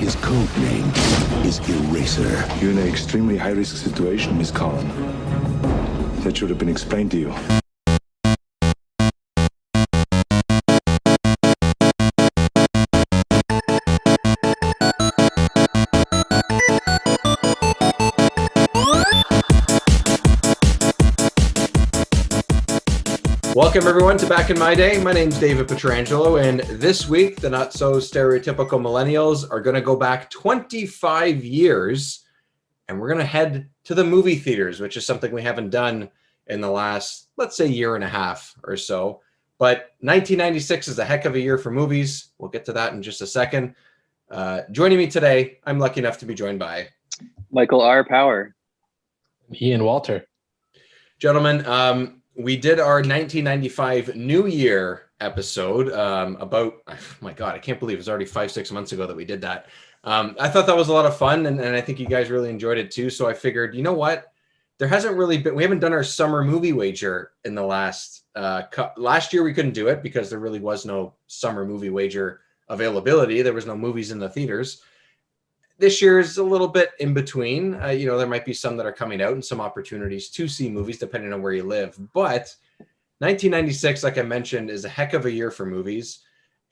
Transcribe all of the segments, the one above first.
His code name is Eraser. You're in an extremely high-risk situation, Miss Collin. That should have been explained to you. Welcome, everyone, to Back in My Day. My name's David Petrangelo, and this week, the not-so-stereotypical millennials are going to go back 25 years, and we're going to head to the movie theaters, which is something we haven't done in the last, let's say, year and a half or so. But 1996 is a heck of a year for movies. We'll get to that in just a second. Joining me today, I'm lucky enough to be joined by Michael R. Power. Ian Walter. Gentlemen, we did our 1995 New Year episode about, oh my God, I can't believe it was already 5-6 months ago that we did that. I thought that was a lot of fun, and I think you guys really enjoyed it too. So I figured, you know what? There hasn't really been, we haven't done our summer movie wager in the last year. We couldn't do it because there really was no summer movie wager availability. There was no movies in the theaters. This year is a little bit in between. There might be some that are coming out and some opportunities to see movies depending on where you live. But 1996, like I mentioned, is a heck of a year for movies.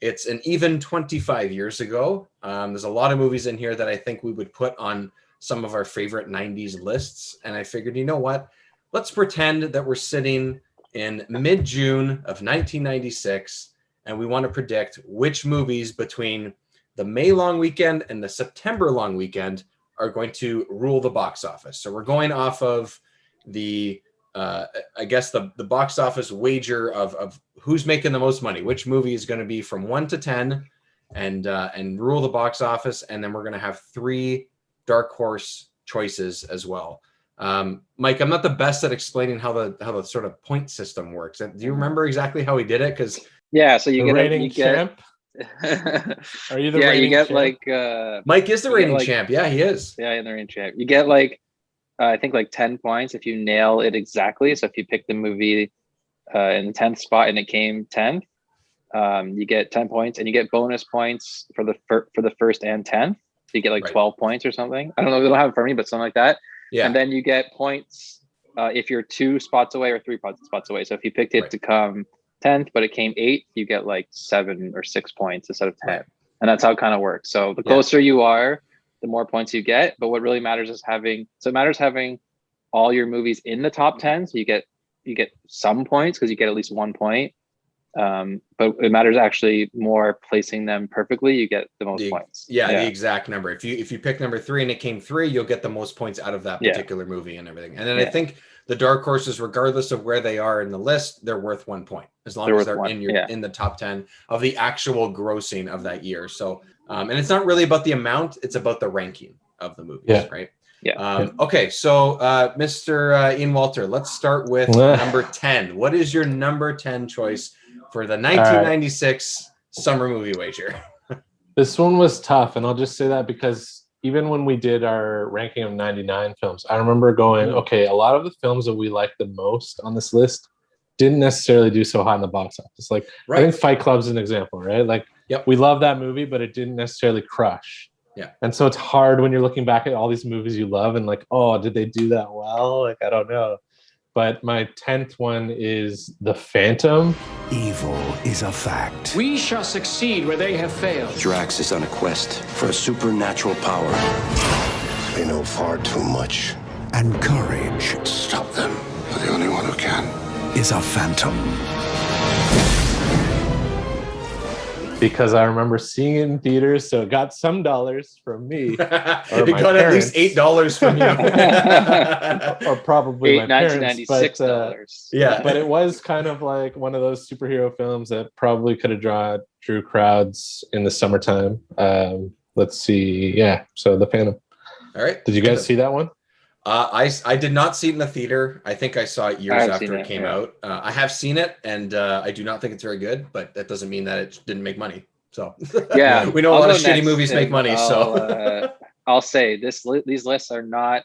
It's an even 25 years ago. There's a lot of movies in here that I think we would put on some of our favorite 90s lists. And I figured, you know what? Let's pretend that we're sitting in mid-June of 1996, and we want to predict which movies between the May long weekend and the September long weekend are going to rule the box office. So we're going off of the box office wager of who's making the most money, which movie is going to be from 1 to 10 and rule the box office. And then we're going to have 3 dark horse choices as well. Mike, I'm not the best at explaining how the sort of point system works. Do you remember exactly how he did it? Because so you get champ. Are you the reigning you get champ? Mike is the reigning champ. Yeah, he is. Yeah, in the reigning champ. You get I think 10 points if you nail it exactly. So if you pick the movie in the 10th spot and it came 10th, you get 10 points, and you get bonus points for the first and 10th. You get 12 points or something. I don't know. They don't have it for me, but something like that. Yeah. And then you get points if you're 2 spots away or 3 spots away. So if you picked it to come 10th, but it came 8th, you get 7 or 6 points instead of 10. Right. And that's how it kind of works. So the closer you are, the more points you get. But what really matters is having all your movies in the top 10. So you get some points because you get at least 1 point. But it matters actually more placing them perfectly. You get the most points. The exact number. If you pick number 3 and it came 3, you'll get the most points out of that particular movie and everything. And then I think the dark horses, regardless of where they are in the list, they're worth 1 point as long as they're in the top 10 of the actual grossing of that year. So, and it's not really about the amount; it's about the ranking of the movies, right? Yeah. Okay, so Mr. Ian Walter, let's start with number 10. What is your number 10 choice for the 1996 summer movie wager? This one was tough, and I'll just say that because even when we did our ranking of 99 films, I remember going, okay, a lot of the films that we liked the most on this list didn't necessarily do so hot in the box office. I think Fight Club's an example, right? We love that movie, but it didn't necessarily crush. Yeah. And so it's hard when you're looking back at all these movies you love and did they do that well? I don't know. But my 10th one is The Phantom. Evil is a fact. We shall succeed where they have failed. Drax is on a quest for a supernatural power. They know far too much. And courage. Stop them. You're the only one who can. Is a phantom. Because I remember seeing it in theaters, so it got some dollars from me. It got at least $8 from you. Or probably my parents. $1996. But it was kind of like one of those superhero films that probably could have drew crowds in the summertime. Let's see. Yeah, so The Phantom. All right. Did you guys see that one? I did not see it in the theater. I think I saw it years after it came out. I have seen it, and I do not think it's very good, but that doesn't mean that it didn't make money. So we know a lot of shitty movies make money. I'll say these lists are not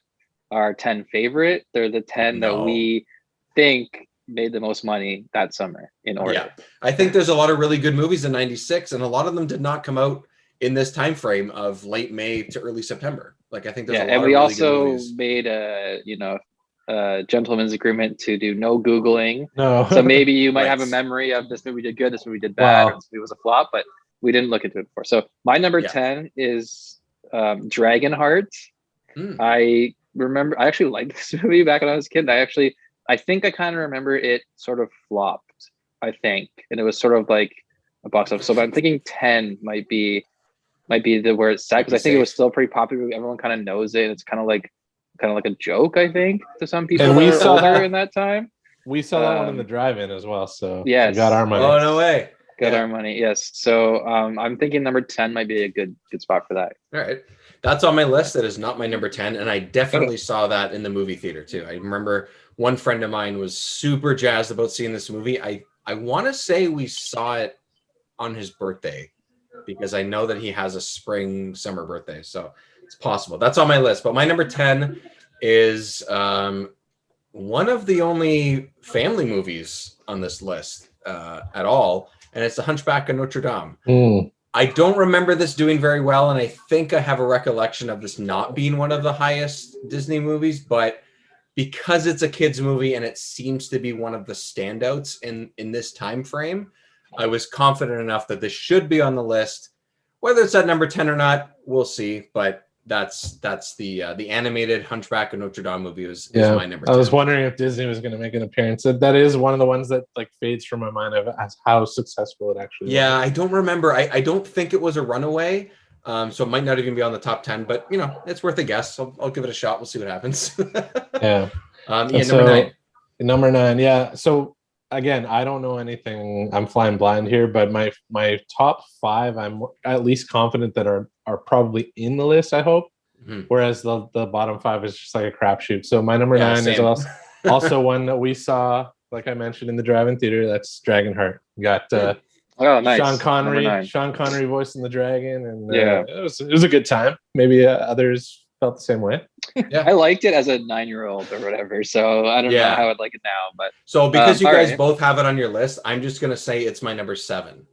our 10 favorite. They're the 10 that we think made the most money that summer in order. Yeah, I think there's a lot of really good movies in 96, and a lot of them did not come out in this time frame of late May to early September. Like I think there's a lot and of we really also good movies. made a gentleman's agreement to do no Googling. No. So maybe you might Right. have a memory of this movie did good, this movie did bad, Wow. or this movie was a flop, but we didn't look into it before. So my number 10 is Dragonheart. I remember I actually liked this movie back when I was a kid. I think I kind of remember it sort of flopped, I think. And it was sort of like a box office. So but I'm thinking 10 might be the where it's set, because I think it was still pretty popular. Everyone kind of knows it. It's kind of like a joke, I think, to some people And we that saw were older that- in that time. We saw that one in the drive-in as well, so Yes. we got our money. Oh no way! Got our money, yes. So I'm thinking number 10 might be a good spot for that. All right. That's on my list. That is not my number 10. And I definitely saw that in the movie theater too. I remember one friend of mine was super jazzed about seeing this movie. I want to say we saw it on his birthday because I know that he has a summer birthday. So it's possible. That's on my list. But my number 10 is one of the only family movies on this list at all. And it's The Hunchback of Notre Dame. I don't remember this doing very well, and I think I have a recollection of this not being one of the highest Disney movies, but because it's a kid's movie and it seems to be one of the standouts in this time frame, I was confident enough that this should be on the list. Whether it's at number 10 or not, we'll see, but that's the animated Hunchback of Notre Dame movie is my number 10. I was wondering if Disney was going to make an appearance. That is one of the ones that like fades from my mind of as how successful it actually was. Yeah, I don't remember. I don't think it was a runaway, so it might not even be on the top 10. But it's worth a guess. I'll give it a shot. We'll see what happens. Yeah. Number 9. Number 9. Yeah. So again, I don't know anything. I'm flying blind here, but my top 5, I'm at least confident that are probably in the list, I hope. Mm-hmm. Whereas the bottom 5 is just like a crapshoot. So my number 9 same. is also one that we saw, like I mentioned, in the drive-in theater. That's Dragonheart. We got nice. Sean Connery voicing the dragon, and it was a good time. Maybe others felt the same way. Yeah, I liked it as a 9-year-old or whatever. So I don't know how I'd like it now, but so because you guys both have it on your list, I'm just gonna say it's my number 7.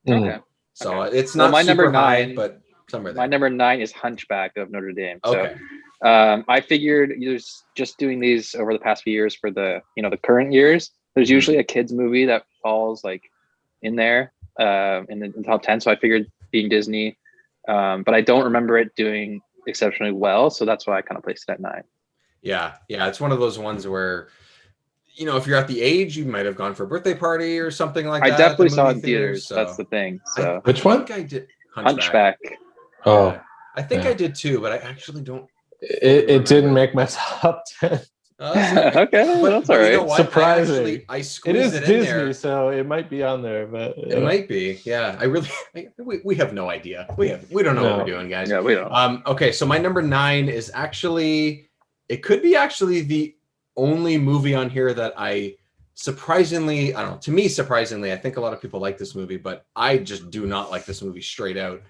Okay. So it's not my super number 9, high, but somewhere there. My number 9 is Hunchback of Notre Dame. Okay. So I figured there's just doing these over the past few years for the the current years. There's usually a kids movie that falls like in there in the top 10. So I figured being Disney, but I don't remember it doing exceptionally well, so that's why I kind of placed it at 9. Yeah, it's one of those ones where if you're at the age, you might have gone for a birthday party or something like that. I definitely saw it in theaters. So. That's the thing. So which one? I think I did Hunchback. Oh, I think I did too, but I actually don't. It didn't make my top 10. Okay, well, that's all right. Surprising. I squeezed it is it in Disney, there. so it might be on there, but it might be. Yeah, we have no idea. We don't know what we're doing, guys. Yeah, we don't. Okay, so my number 9 is actually, it could be actually the only movie on here that I surprisingly, I don't know, to me surprisingly, I think a lot of people like this movie, but I just do not like this movie straight out,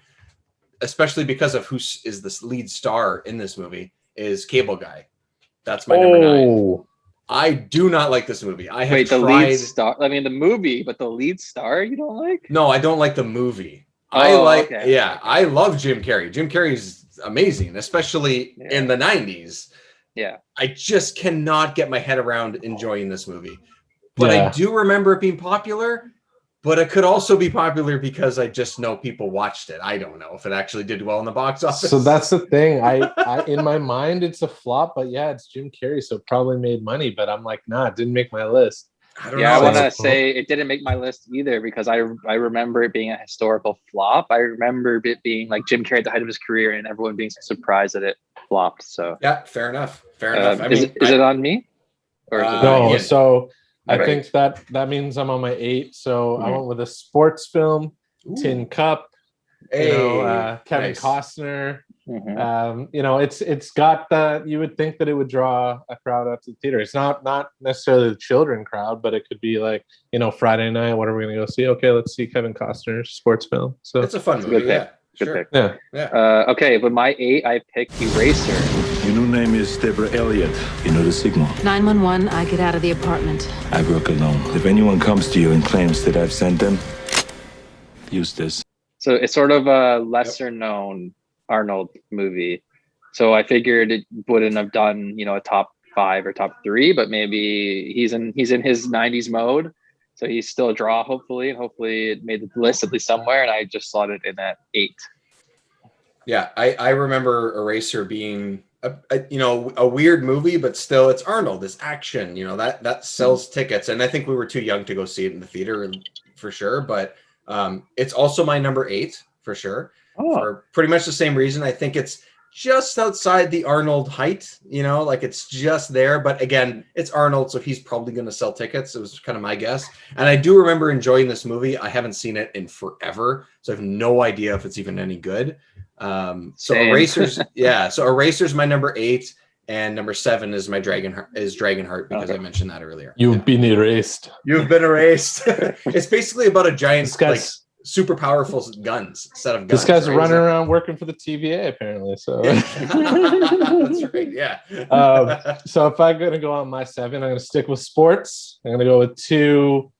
especially because of who is this lead star in this movie is Cable Guy. That's my number 9. I do not like this movie. I have the tried... lead star. I mean, the movie, but the lead star you don't like? No, I don't like the movie. I love Jim Carrey. Jim Carrey's amazing, especially in the 90s. Yeah. I just cannot get my head around enjoying this movie. But I do remember it being popular, but it could also be popular because I just know people watched it. I don't know if it actually did well in the box office. So that's the thing. I in my mind it's a flop, but it's Jim Carrey, so it probably made money. But I'm like, it didn't make my list. I don't know. I want to say it didn't make my list either because I remember it being a historical flop. I remember it being like Jim Carrey at the height of his career and everyone being surprised that it flopped. So yeah, fair enough. I is it on me? Or is it no, yeah. So I Right. think that means I'm on my 8. So I went with a sports film, Tin Cup, Kevin nice. Costner. Mhm. It's got that. You would think that it would draw a crowd up to the theater. It's not necessarily the children crowd, but it could be like Friday night. What are we gonna go see? Okay, let's see Kevin Costner's sports film. So it's a fun It's a movie. good pick. Good Sure. pick. yeah. Okay, but my 8, I picked Eraser. Your new name is Deborah Elliott. You know the signal. 911, I get out of the apartment. I work alone. If anyone comes to you and claims that I've sent them, use this. So it's sort of a lesser known Arnold movie. So I figured it wouldn't have done, a top 5 or top 3, but maybe he's in his 90s mode. So he's still a draw, hopefully, and hopefully it made the list at least somewhere. And I just slotted in at 8. Yeah, I remember Eraser being a weird movie, but still it's Arnold, it's action, that sells tickets. And I think we were too young to go see it in the theater for sure. But it's also my number 8 for sure. For pretty much the same reason. I think it's just outside the Arnold height, like it's just there. But again, it's Arnold, so he's probably going to sell tickets. It was kind of my guess. And I do remember enjoying this movie. I haven't seen it in forever, so I have no idea if it's even any good. So Eraser's, so Eraser's my number 8, and number 7 is my Dragonheart because I mentioned that earlier. You've been erased. You've been erased. It's basically about a giant, super powerful set of guns. This guy's running around working for the TVA apparently. So that's right. Yeah. So if I'm gonna go on my 7, I'm gonna stick with sports. I'm gonna go with 2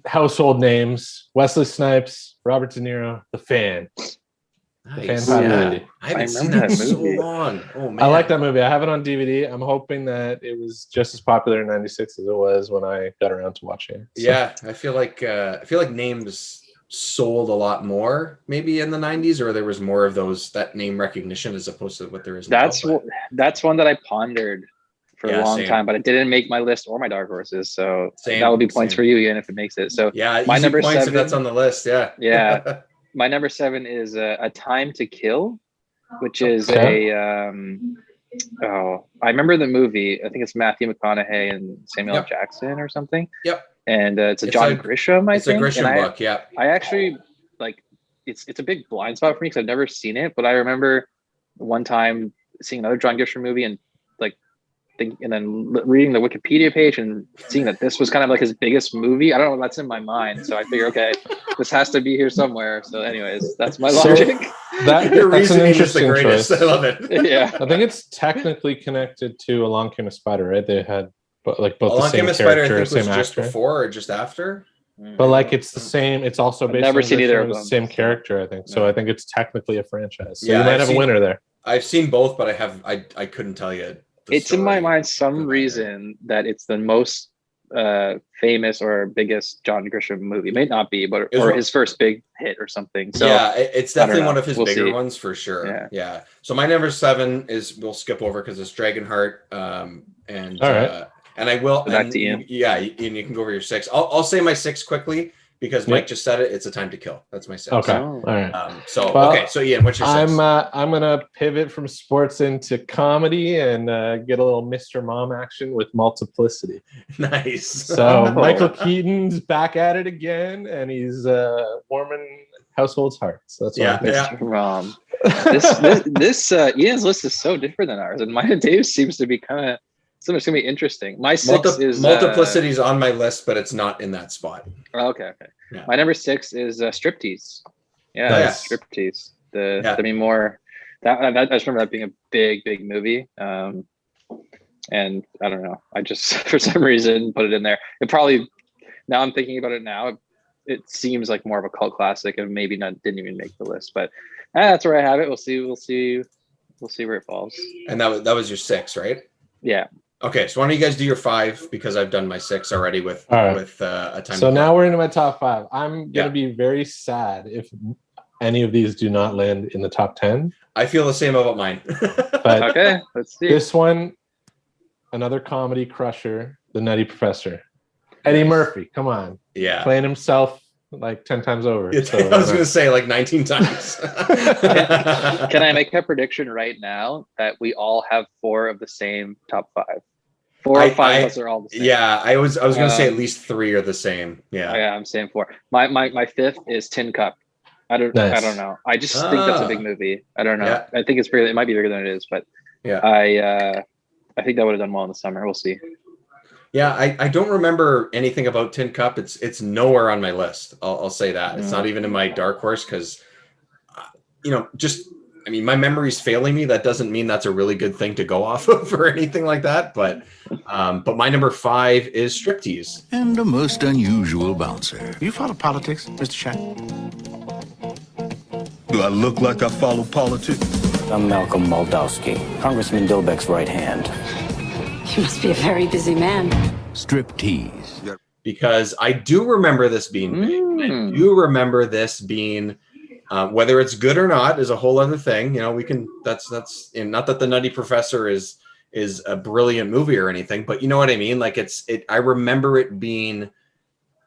household names: Wesley Snipes, Robert De Niro, The Fan. Nice. I haven't seen that movie so long. Oh man, I like that movie. I have it on DVD. I'm hoping that it was just as popular in '96 as it was when I got around to watching it. So. Yeah, I feel like names sold a lot more maybe in the 90s, or there was more of that name recognition as opposed to what there is now. That's one that I pondered for a long time, but it didn't make my list or my dark horses. So that would be points for you, Ian, if it makes it. So my number 7, if that's on the list. Yeah. My number 7 is A Time to Kill, which is I remember the movie. I think it's Matthew McConaughey and Samuel L. Jackson or something. Yep. And it's John Grisham, I think. It's a Grisham book, yeah. I actually, it's a big blind spot for me because I've never seen it, but I remember one time seeing another John Grisham movie and then reading the Wikipedia page and seeing that this was kind of like his biggest movie. I don't know, that's in my mind. So I figure, okay, this has to be here somewhere. So anyways, that's my logic. That's an interesting choice. I love it. Yeah. I think it's technically connected to Along Came a Spider, right? They had both Along the same Came a Spider, I character, think same was just actor. before or just after. But it's the same. It's also based on the them. same character, I think. So I think it's technically a franchise. So Yeah, you might have a winner there. I've seen both, but I couldn't tell you. It's in my mind some reason that it's the most famous or biggest John Grisham movie. It may not be, but or his first big hit or something. So it's definitely one of his bigger ones for sure. Yeah. So my number 7 is, we'll skip over because it's Dragonheart. And all right. And I will. Back to Ian. Ian, you can go over your 6. I'll say my 6 quickly because Mike just said it. It's A Time to Kill. That's my 6. Okay. All right. So Ian, what's your 6? I'm gonna pivot from sports into comedy and get a little Mr. Mom action with Multiplicity. Nice. So Michael Keaton's back at it again, and he's warming households' hearts. That's what Mr. Mom. This Ian's list is so different than ours, and mine and Dave's seems to be kind of. So it's gonna be interesting. My 6 is Multiplicity's on my list, but it's not in that spot. Okay. Yeah. My number 6 is Striptease. Yeah, nice. Striptease. I mean, more that I just remember that being a big movie. And I don't know. I just for some reason put it in there. It probably, now I'm thinking about it now, it seems like more of a cult classic and maybe didn't even make the list. But that's where I have it. We'll see where it falls. And that was your 6, right? Yeah. Okay, so why don't you guys do your 5 because I've done my 6 already with A Time. So now we're into my top 5. I'm gonna be very sad if any of these do not land in the top 10. I feel the same about mine. But okay, let's see. This one, another comedy crusher, The Nutty Professor. Eddie Murphy, come on. Yeah. Playing himself like 10 times over. So, I was gonna say like 19 times. Can I make a prediction right now that we all have 4 of the same top 5? 4 or 5 of us are all the same. Yeah, I was gonna say at least 3 are the same. Yeah, I'm saying 4. My 5th is Tin Cup. I don't know. I just think that's a big movie. I don't know. Yeah. I think it might be bigger than it is, but I think that would have done well in the summer. We'll see. Yeah, I don't remember anything about Tin Cup. It's nowhere on my list. I'll say that. It's not even in my dark horse because, my memory's failing me. That doesn't mean that's a really good thing to go off of or anything like that. But my number 5 is Striptease. And a most unusual bouncer. You follow politics, Mr. Shack? Do I look like I follow politics? I'm Malcolm Moldowski, Congressman Dilbeck's right hand. You must be a very busy man. Striptease. Because I do remember this being big. I do remember this being, whether it's good or not is a whole other thing. You know, we can, that's, not that The Nutty Professor is a brilliant movie or anything, but you know what I mean? Like I remember it being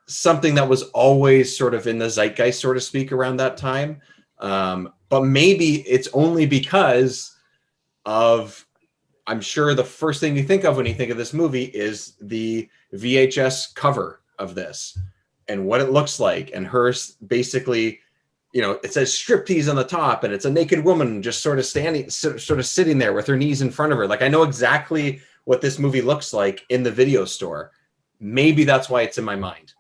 something that was always sort of in the zeitgeist, so to speak, around that time. But maybe it's only because of, I'm sure the first thing you think of when you think of this movie is the VHS cover of this and what it looks like. And her basically, you know, it says striptease on the top and it's a naked woman just sort of sitting there with her knees in front of her. Like, I know exactly what this movie looks like in the video store. Maybe that's why it's in my mind.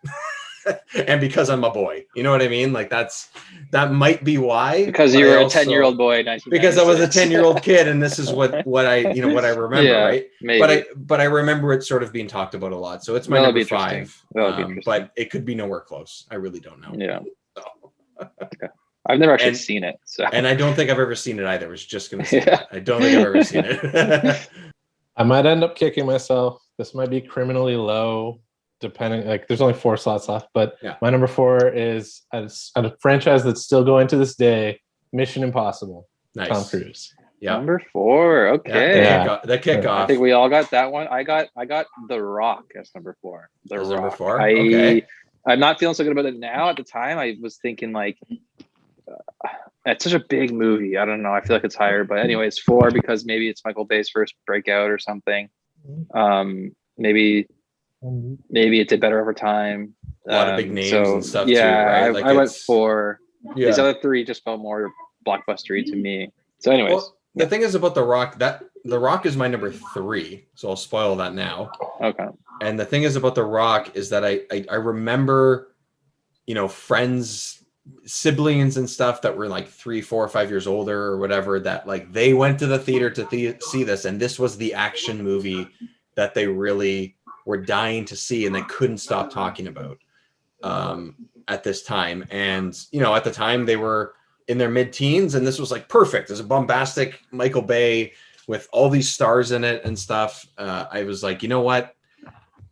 And because I'm a boy, you know what I mean? Like that might be why. Because you were a 10-year-old boy. Because I was a 10-year-old kid, and this is what I remember, yeah, right? Maybe. But I remember it sort of being talked about a lot. So it's my number 5. But it could be nowhere close. I really don't know. Yeah. So. Okay. I've never actually seen it. So. And I don't think I've ever seen it either. I was just gonna say that. I don't think I've ever seen it. I might end up kicking myself. This might be criminally low. Depending, like there's only 4 slots left, but my number 4 is a franchise that's still going to this day, Mission Impossible. Nice. Tom Cruise. Yeah. Number 4. Okay. The kickoff. I think we all got that one. I got The Rock as number 4. The Rock. Number 4. Okay. I'm not feeling so good about it now. At the time, I was thinking like it's such a big movie. I don't know. I feel like it's higher, but anyway, it's 4 because maybe it's Michael Bay's first breakout or something. Maybe it did better over time. A lot of big names and stuff too, right? I went 4. These other 3 just felt more blockbustery to me. So anyways. The thing is about The Rock, that The Rock is my number 3. So I'll spoil that now. Okay. And the thing is about The Rock is that I remember, you know, friends, siblings and stuff that were like 3, 4, 5 years older or whatever, that like they went to the theater to see this. And this was the action movie that they really were dying to see and they couldn't stop talking about at this time. And, you know, at the time they were in their mid-teens and this was like perfect. There's a bombastic Michael Bay with all these stars in it and stuff. I was like, you know what?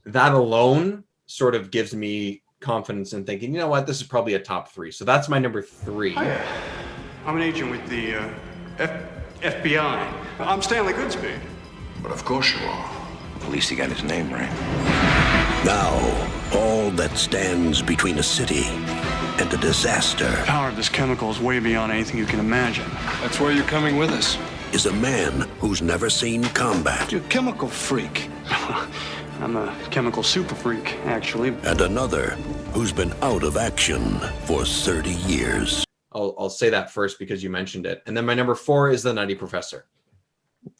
That alone sort of gives me confidence in thinking, you know what? This is probably a top 3. So that's my number 3. Hi. I'm an agent with the FBI. I'm Stanley Goodspeed. But of course you are. At least he got his name right. Now, all that stands between a city and a disaster. The power of this chemical is way beyond anything you can imagine. That's why you're coming with us. Is a man who's never seen combat. You're a chemical freak. I'm a chemical super freak, actually. And another who's been out of action for 30 years. I'll say that first because you mentioned it. And then my number 4 is The Nutty Professor.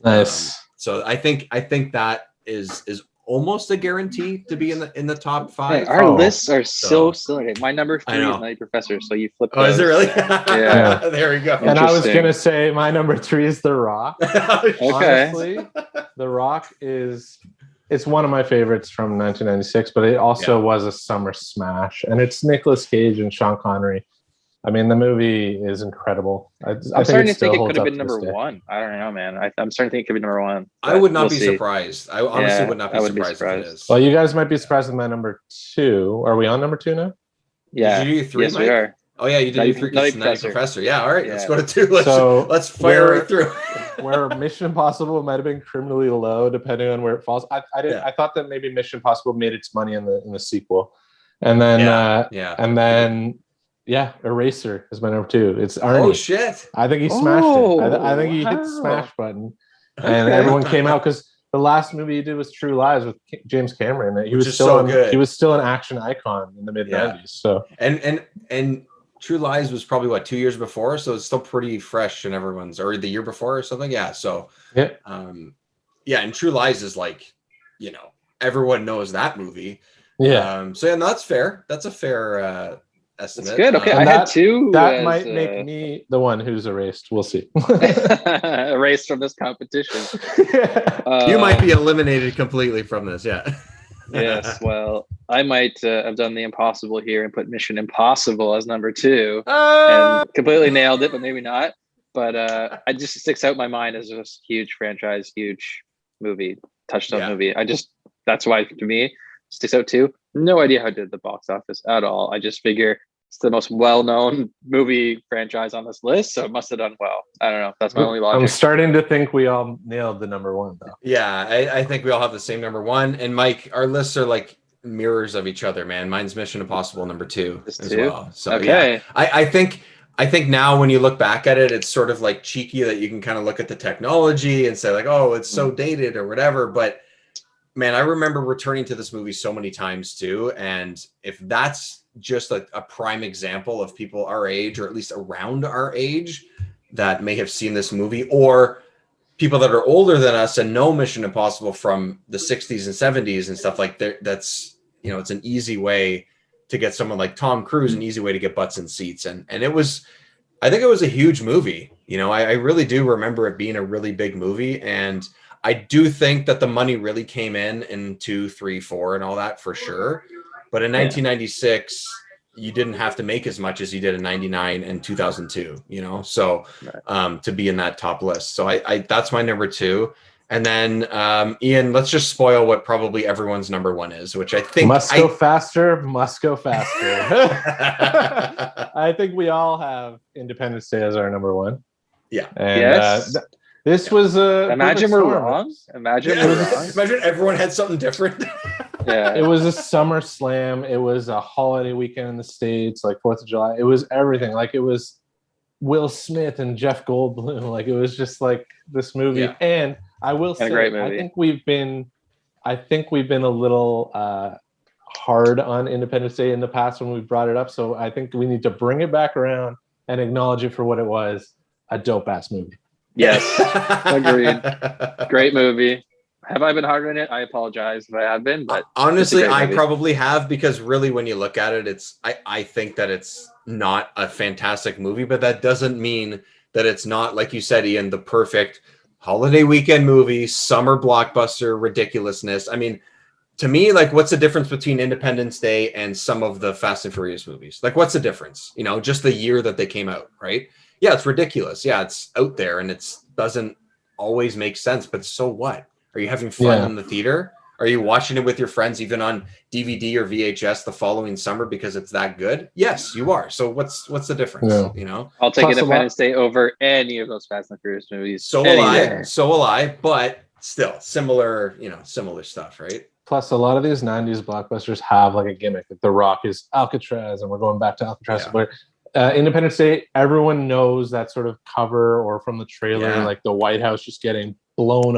Nice. So I think that is almost a guarantee to be in the top 5. Hey, our lists are so similar. My number 3 is Nutty Professor, so you flip. Oh, is it really? Yeah. There we go. And I was gonna say my number 3 is The Rock. Okay. Honestly, The Rock it's one of my favorites from 1996, but it also was a summer smash. And it's Nicolas Cage and Sean Connery. I mean, the movie is incredible. I'm starting to think it could have been number 1. I don't know, man. I'm starting to think it could be number 1. I would not be surprised. I honestly would not be surprised if it is. Well, you guys might be surprised with my number 2. Are we on number 2 now? Yeah. Did you do 3, yes, Mike? We are. Oh yeah, you did Nutty 3. Professor. Nutty Professor. Yeah, all right. Yeah. Let's go to 2. Let's fire right through. Where Mission Impossible might have been criminally low, depending on where it falls. I thought that maybe Mission Impossible made its money in the sequel, and then Eraser is my number 2. It's Arnie. Oh shit! I think he smashed it. I think he hit the smash button, and everyone came out because the last movie he did was True Lies with James Cameron. He was still good. He was still an action icon in the mid 90s. So and True Lies was probably 2 years before, so it's still pretty fresh in everyone's, or the year before or something. Yeah. So and True Lies is like, you know, everyone knows that movie. Yeah. That's fair. That's a fair estimate. That's good. Okay, I had 2. That might make me the one who's erased. We'll see. Erased from this competition. You might be eliminated completely from this. Yeah. Yes, well, I might have done the impossible here and put Mission Impossible as number 2 and completely nailed it, but maybe not. But I just sticks out in my mind as just huge franchise, huge movie, touchstone movie. That's why to me sticks out too. No idea how it did at the box office at all. I just figure it's the most well-known movie franchise on this list, so it must have done well. I don't know. That's my only logic. I'm starting to think we all nailed the number 1 though. Yeah, I think we all have the same number 1. And Mike, our lists are like mirrors of each other, man. Mine's Mission Impossible number 2 as well. So okay. Yeah, I think now when you look back at it, it's sort of like cheeky that you can kind of look at the technology and say like, oh, it's so dated or whatever. But man, I remember returning to this movie so many times too. And if that's just a prime example of people our age, or at least around our age, that may have seen this movie, or people that are older than us and know Mission Impossible from the 60s and 70s and stuff like that, that's, you know, it's an easy way to get someone like Tom Cruise, an easy way to get butts in seats. And it was, I think it was a huge movie. You know, I really do remember it being a really big movie. And I do think that the money really came in 2, 3, 4 and all that for sure. But in 1996, you didn't have to make as much as you did in 99 and 2002, you know, so to be in that top list. So I that's my number 2. And then Ian, let's just spoil what probably everyone's number 1 is, which I think must go faster. I think we all have Independence Day as our number 1. Yeah. And this was a imagine we're wrong. Imagine everyone had something different. Yeah, it was a summer slam. It was a holiday weekend in the States, like 4th of July. It was everything. Like it was Will Smith and Jeff Goldblum. Like it was just like this movie. Yeah. And I will say, I think we've been a little hard on Independence Day in the past when we brought it up. So I think we need to bring it back around and acknowledge it for what it was, a dope ass movie. Yes, agreed. Great movie. Have I been hard on it? I apologize if I have been, but honestly, I probably have, because really when you look at it, I think that it's not a fantastic movie, but that doesn't mean that it's not, like you said, Ian, the perfect holiday weekend movie, summer blockbuster ridiculousness. I mean, to me, like, what's the difference between Independence Day and some of the Fast and Furious movies? Like, what's the difference? You know, just the year that they came out, right? Yeah, it's ridiculous. Yeah, it's out there and it doesn't always make sense, but so what? Are you having fun in the theater? Are you watching it with your friends, even on DVD or VHS the following summer because it's that good? Yes, you are. So what's the difference? Yeah. You know, I'll take Independence Day over any of those Fast and Furious movies. So will I. But still, similar stuff, right? Plus, a lot of these '90s blockbusters have like a gimmick. Like The Rock is Alcatraz, and we're going back to Alcatraz. Yeah. But Independence Day, everyone knows that sort of cover or from the trailer, like the White House just getting blown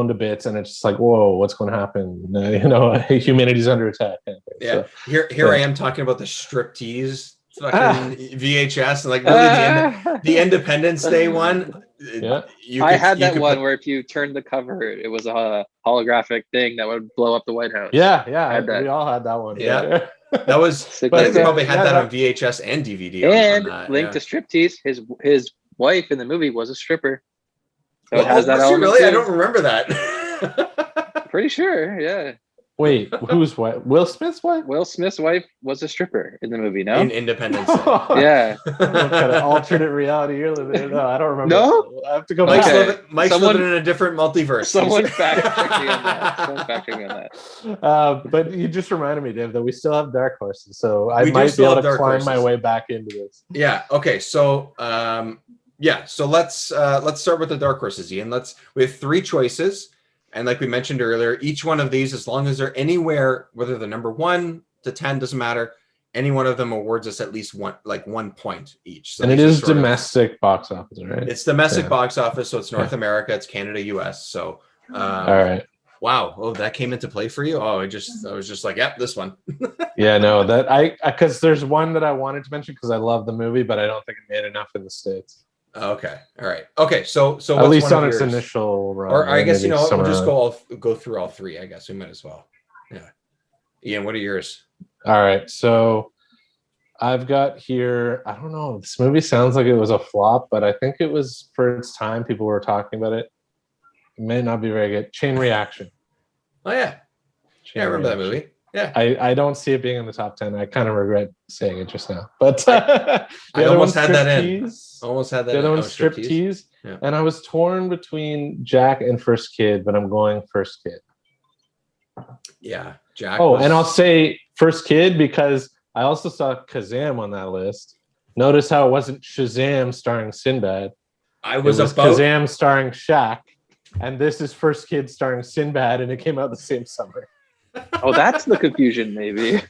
to bits, and it's just like, whoa, what's going to happen? You know, humanity's under attack. Kind of thing. Yeah. So, here I am talking about the striptease fucking VHS, and like really the Independence Day one. Yeah, I had that one where if you turned the cover, it was a holographic thing that would blow up the White House. Yeah, we all had that one. Yeah. That was, but I think they probably had that on VHS and DVD. And linked to striptease, his wife in the movie was a stripper. So it has that element really? Too. I don't remember that. Pretty sure, yeah. Wait, whose wife? Will Smith's wife? Will Smith's wife was a stripper in the movie, no? In Independence Day. Yeah. What kind of alternate reality you're living in? No, I don't remember. No? I have to go back. Mike's living in a different multiverse. Someone fact-check me on that. But you just reminded me, Dave, that we still have Dark Horses, so I might be able to climb my way back into this. Yeah, okay, so... so let's start with the Dark Horses, Ian. We have 3 choices. And like we mentioned earlier, each one of these, as long as they're anywhere, whether they're number 1 to 10, doesn't matter. Any one of them awards us at least 1 point each. So and it is domestic box office, right? It's domestic box office, so it's North America, it's Canada, US. So all right. Wow. Oh, that came into play for you? Oh, I was just like, yep, this one. Yeah, no, that because there's one that I wanted to mention because I love the movie, but I don't think it made enough in the States. Okay. All right. Okay. So at least on its initial run, or I guess we'll just go through all 3. I guess we might as well. Yeah. Ian, what are yours? All right. So I've got here. I don't know. This movie sounds like it was a flop, but I think it was for its time. People were talking about it. It may not be very good. Chain Reaction. Oh yeah. Yeah, I remember that movie. Yeah. I don't see it being in the top 10. I kind of regret saying it just now. But I almost had that in. Almost had that the in. other one's Striptease. Yeah. And I was torn between Jack and First Kid, but I'm going First Kid. Yeah, Jack. And I'll say First Kid because I also saw Kazam on that list. Notice how it wasn't Shazam starring Sinbad. It was Kazam starring Shaq, and this is First Kid starring Sinbad, and it came out the same summer. Oh, that's the confusion, maybe.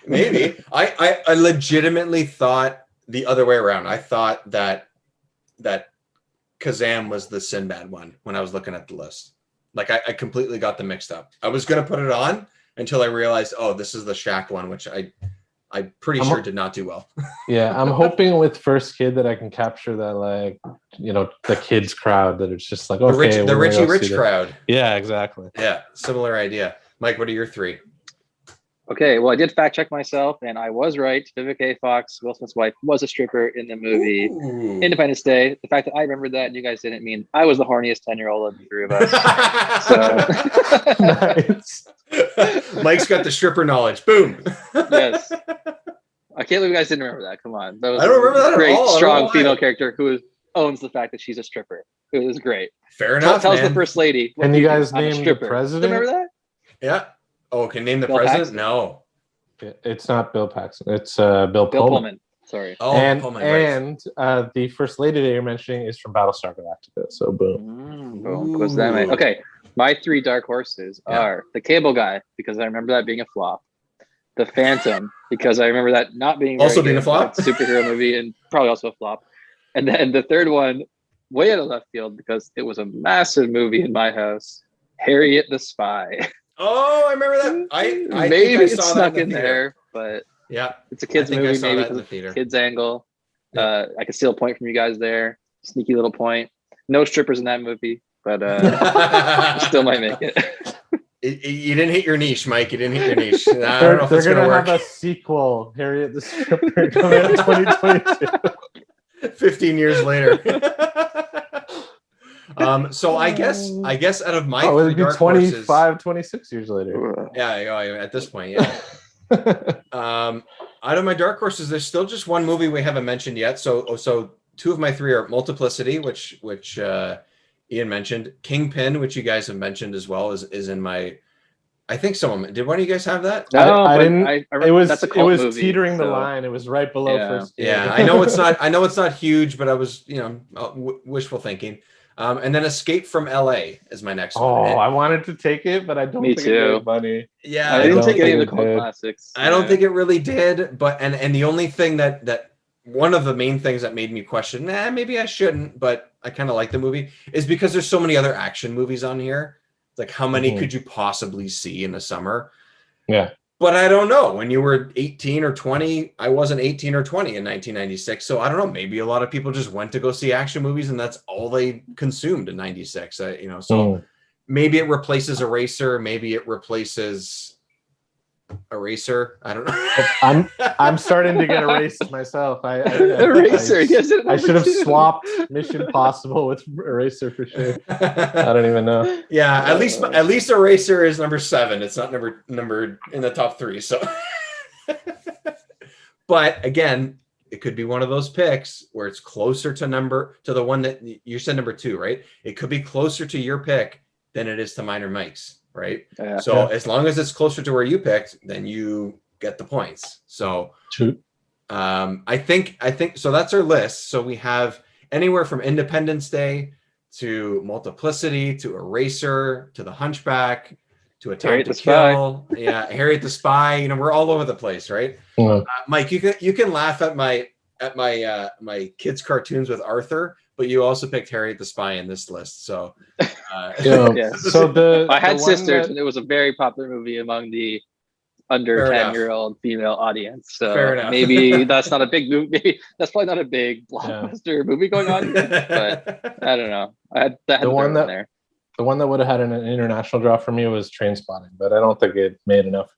maybe. I legitimately thought the other way around. I thought that Kazam was the Sinbad one when I was looking at the list. Like I completely got them mixed up. I was gonna put it on until I realized, oh, this is the Shaq one, which I'm pretty sure did not do well. Yeah, I'm hoping with First Kid that I can capture that, like, the kids crowd, that it's just like, okay, the Richie Rich crowd. Yeah, exactly. Yeah, similar idea. Mike, what are your three? Okay, well, I did fact check myself, and I was right. Vivica A. Fox, Will Smith's wife, was a stripper in the movie Independence Day. The fact that I remembered that and you guys didn't mean I was the horniest 10-year-old of the three of us. Nice. Mike's got the stripper knowledge. Boom. Yes. I can't believe you guys didn't remember that. Come on. That was I don't remember that great, at all. strong female character who owns the fact that she's a stripper. It was great. Fair enough. Tells the first lady. Can you guys name the president? Remember that? Yeah. Oh, can name the Bill president? Paxton? No. It's not Bill Paxton. It's Bill Pullman. Sorry. Oh, Pullman, right. The first lady that you're mentioning is from Battlestar Galactica. So boom. Boom. Goes that way. Okay. My three dark horses are the Cable Guy, because I remember that being a flop. The Phantom, because I remember that not being also being a flop. Superhero movie, and probably also a flop. And then the third one, way out of left field, because it was a massive movie in my house, Harriet the Spy. Oh, I remember that. I maybe think I it's saw snuck that in there, but yeah, it's a kids movie. Maybe in the theater. Kids angle. I could steal a point from you guys there. Sneaky little point. No strippers in that movie, but still might make it. You didn't hit your niche, Mike. You didn't hit your niche. I don't know if it's going to work. Have a sequel, Harriet the Stripper, coming out in 2022. 15 years later. So I guess out of my three dark 25, horses, 26 years later. Yeah, at this point, yeah. Out of my dark horses, there's still just one movie we haven't mentioned yet. So two of my three are Multiplicity, which Ian mentioned. Kingpin, which you guys have mentioned as well, is in my. I think someone did. One of you guys have that? No, I didn't. It was movie, teetering the line. It was right below First. Yeah, I know it's not. I know it's not huge, but I was wishful thinking. And then Escape from LA is my next one. Oh, I wanted to take it, but I don't think it made money. Yeah, I didn't take any of the cult classics. I don't think it really did. But and the only thing that one of the main things that made me question, maybe I shouldn't, but I kind of like the movie, is because there's so many other action movies on here. Like, how many could you possibly see in the summer? Yeah. But I don't know. When you were 18 or 20, I wasn't 18 or 20 in 1996. So I don't know. Maybe a lot of people just went to go see action movies, and that's all they consumed in 96. So maybe it replaces Eraser. Maybe it replaces Eraser. I don't know. I'm starting to get erased myself. Eraser. I should have swapped Mission Possible with Eraser for sure. I don't even know. Yeah, at least Eraser is number 7. It's not numbered in the top 3. So, but again, it could be one of those picks where it's closer to the one that you said number 2, right? It could be closer to your pick than it is to mine or Mike's. Right. As long as it's closer to where you picked, then you get the points. So I think so. That's our list. So we have anywhere from Independence Day to Multiplicity to Eraser to The Hunchback to A Time to Kill. Yeah, Harriet the Spy. We're all over the place, right? Mike, you can laugh at my kids' cartoons with Arthur, but you also picked Harriet the Spy in this list. So, So I had sisters, and it was a very popular movie among the under 10-year-old female audience. So maybe that's not a big movie. Maybe that's probably not a big blockbuster movie going on here, but I don't know. I had the one there. The one that would have had an international draw for me was Trainspotting, but I don't think it made enough.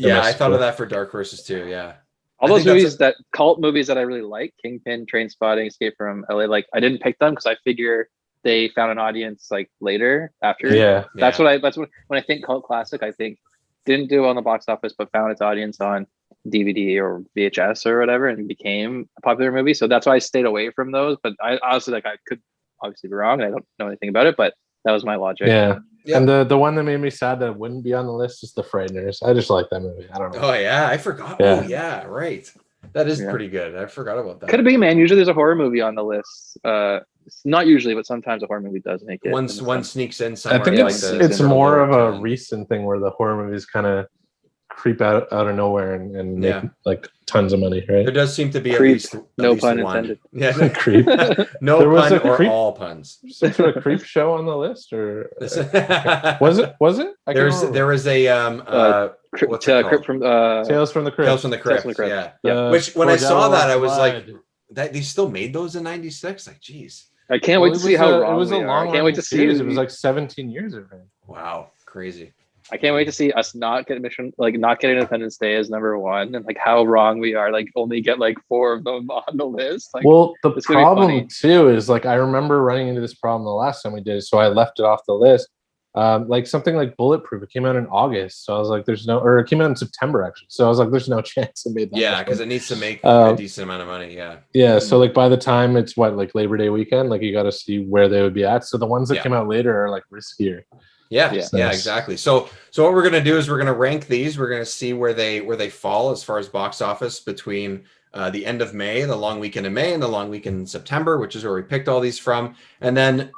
I thought of that for Dark Horses too. Yeah. All those movies cult movies that I really like, Kingpin, Trainspotting, Escape from LA, like I didn't pick them because I figure they found an audience like later after. Yeah. That's when I think cult classic, I think didn't do well in the box office, but found its audience on DVD or VHS or whatever, and became a popular movie. So that's why I stayed away from those. But I honestly, like, I could obviously be wrong, and I don't know anything about it, but that was my logic. Yeah. And the one that made me sad that wouldn't be on the list is The Frighteners. I just like that movie. I don't know. Oh yeah, I forgot. Yeah. Oh yeah, right. That is pretty good. I forgot about that. Could it be, man? Usually there's a horror movie on the list. Not usually, but sometimes a horror movie does make it. One sneaks in I somewhere. think like it's more of a recent thing where the horror movies kind of creep out of nowhere and make like tons of money, right? There does seem to be Creep. at No least pun one. intended. Yeah, Creep. no There was pun a or creep- all puns. Some sort of creep show on the list, or was it? I can't remember. There was a what's it Crypt called? from Tales from the Crypt. Tales from the Crypt. from the Crypt. Yeah. Which when I saw that, I was like, that they still made those in '96. Like, geez. I can't wait to see how wrong it was a we are. long I can't wait to see. series. It was like 17 years of it. Wow, crazy. I can't wait to see us not get not getting Independence Day as number one, and like how wrong we are. Like only get like 4 of them on the list. Like, well, the it's gonna be funny. problem too is like I remember running into this problem the last time we did it, so I left it off the list. Like something like Bulletproof, it came out in August, so I was like, it came out in September actually, so I was like, there's no chance it made that. Yeah, because it needs to make a decent amount of money. Yeah. So like by the time it's like Labor Day weekend, like you got to see where they would be at. So the ones that came out later are like riskier. Yeah, exactly. So what we're gonna do is we're gonna rank these. We're gonna see where they fall as far as box office between the end of May, the long weekend in May, and the long weekend in September, which is where we picked all these from. And then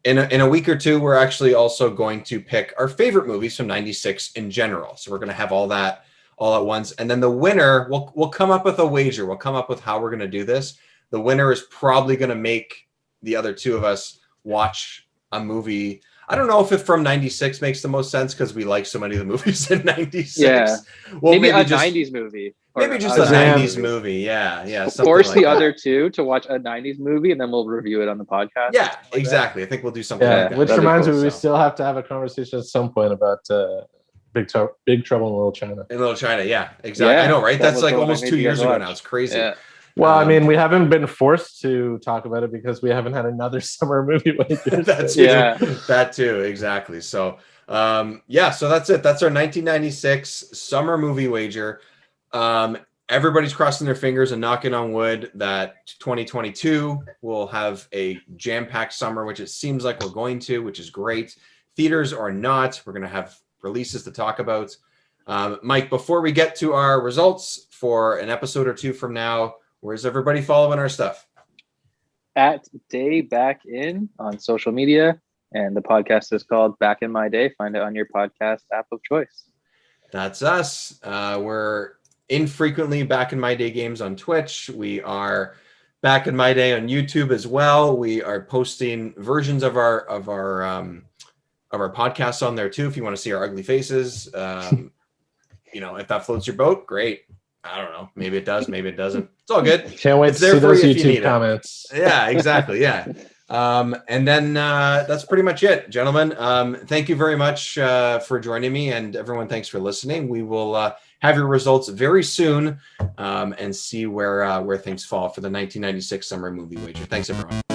in a week or two, we're actually also going to pick our favorite movies from '96 in general. So we're gonna have all that all at once, and then the winner, we'll come up with a wager. We'll come up with how we're gonna do this. The winner is probably gonna make the other two of us watch a movie. I don't know if it from '96 makes the most sense because we like so many of the movies in '96. Yeah, well, maybe a just, '90s movie. Maybe just a '90s movie. Yeah. Force like the that. other two to watch a '90s movie, and then we'll review it on the podcast. Yeah, exactly. I think we'll do something. Yeah, like that. which That'd be reminds cool, me, we still have to have a conversation at some point about Big Trouble in Little China. In Little China, yeah, exactly. Yeah, I know, right? that That's was like the one I almost made 2 you years guys ago watch. now. It's crazy. Yeah. Well, I mean, we haven't been forced to talk about it because we haven't had another summer movie wager. That too, exactly. So, so that's it. That's our 1996 summer movie wager. Everybody's crossing their fingers and knocking on wood that 2022 will have a jam-packed summer, which it seems like we're going to, which is great. Theaters or not, we're going to have releases to talk about. Mike, before we get to our results for an episode or two from now, where's everybody following our stuff? At Day Back In on social media, and the podcast is called Back in My Day. Find it on your podcast app of choice. That's us. We're infrequently Back in My Day games on Twitch. We are Back in My Day on YouTube as well. We are posting versions of our podcasts on there too. If you want to see our ugly faces, if that floats your boat, great. I don't know. Maybe it does. Maybe it doesn't. It's all good. Can't wait It's to there see for those you if you YouTube need it. comments. Yeah, exactly. Yeah. And then that's pretty much it, gentlemen. Thank you very much for joining me, and everyone, thanks for listening. We will have your results very soon and see where things fall for the 1996 summer movie wager. Thanks, everyone.